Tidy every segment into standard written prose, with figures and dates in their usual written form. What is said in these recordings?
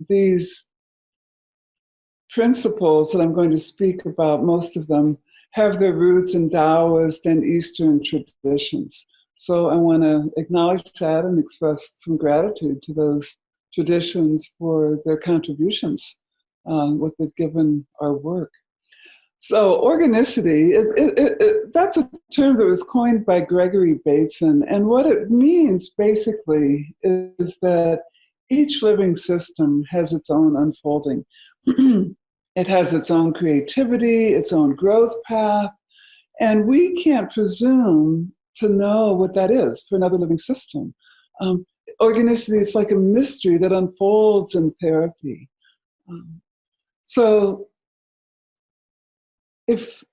these principles that I'm going to speak about, most of them have their roots in Taoist and Eastern traditions. So I want to acknowledge that and express some gratitude to those traditions for their contributions, what they've given our work. So organicity, that's a term that was coined by Gregory Bateson. And what it means basically is that each living system has its own unfolding. It has its own creativity, its own growth path, and we can't presume to know what that is for another living system. Organicity is like a mystery that unfolds in therapy. So if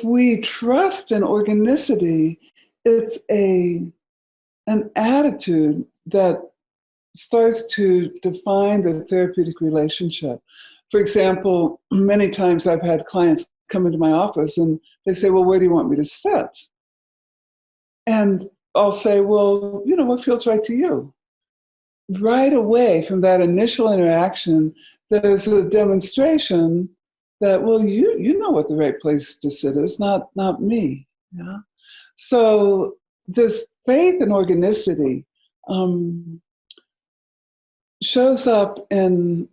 we trust in organicity, it's an attitude that starts to define the therapeutic relationship. For example, many times I've had clients come into my office and they say, well, where do you want me to sit? And I'll say, well, what feels right to you? Right away from that initial interaction, there's a demonstration that, well, you know what the right place to sit is, not me. Yeah? So this faith in organicity shows up in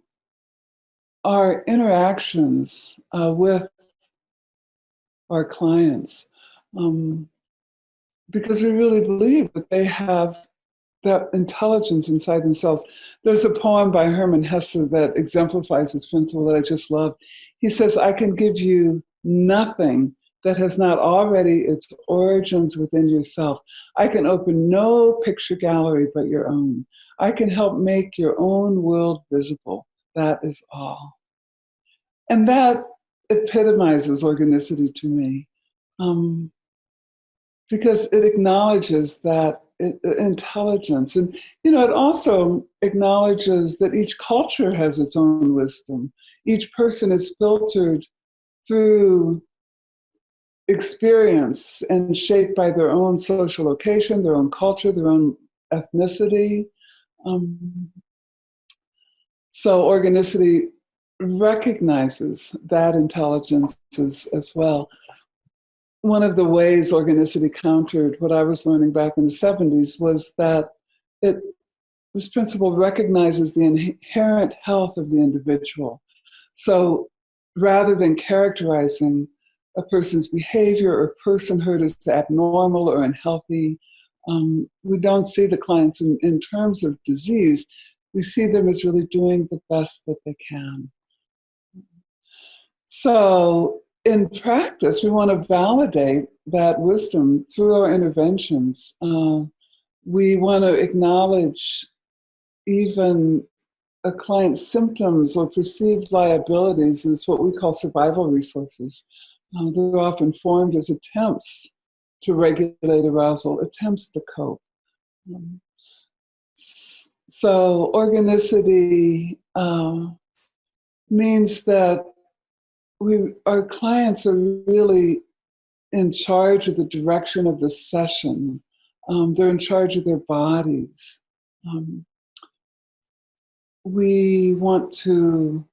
our interactions with our clients, because we really believe that they have that intelligence inside themselves. There's a poem by Hermann Hesse that exemplifies this principle that I just love. He says, I can give you nothing that has not already its origins within yourself. I can open no picture gallery but your own. I can help make your own world visible. That is all. And that epitomizes organicity to me, because it acknowledges that intelligence. And, it also acknowledges that each culture has its own wisdom. Each person is filtered through experience and shaped by their own social location, their own culture, their own ethnicity. So organicity recognizes that intelligence as well. One of the ways organicity countered what I was learning back in the 70s was that this principle recognizes the inherent health of the individual. So rather than characterizing a person's behavior or personhood as abnormal or unhealthy, we don't see the clients in terms of disease. We see them as really doing the best that they can. So in practice, we want to validate that wisdom through our interventions. We want to acknowledge even a client's symptoms or perceived liabilities as what we call survival resources. They're often formed as attempts to regulate arousal, attempts to cope. So organicity means that our clients are really in charge of the direction of the session. They're in charge of their bodies. We want to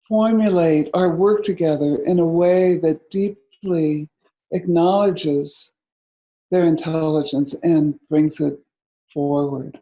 formulate our work together in a way that deeply acknowledges their intelligence and brings it forward.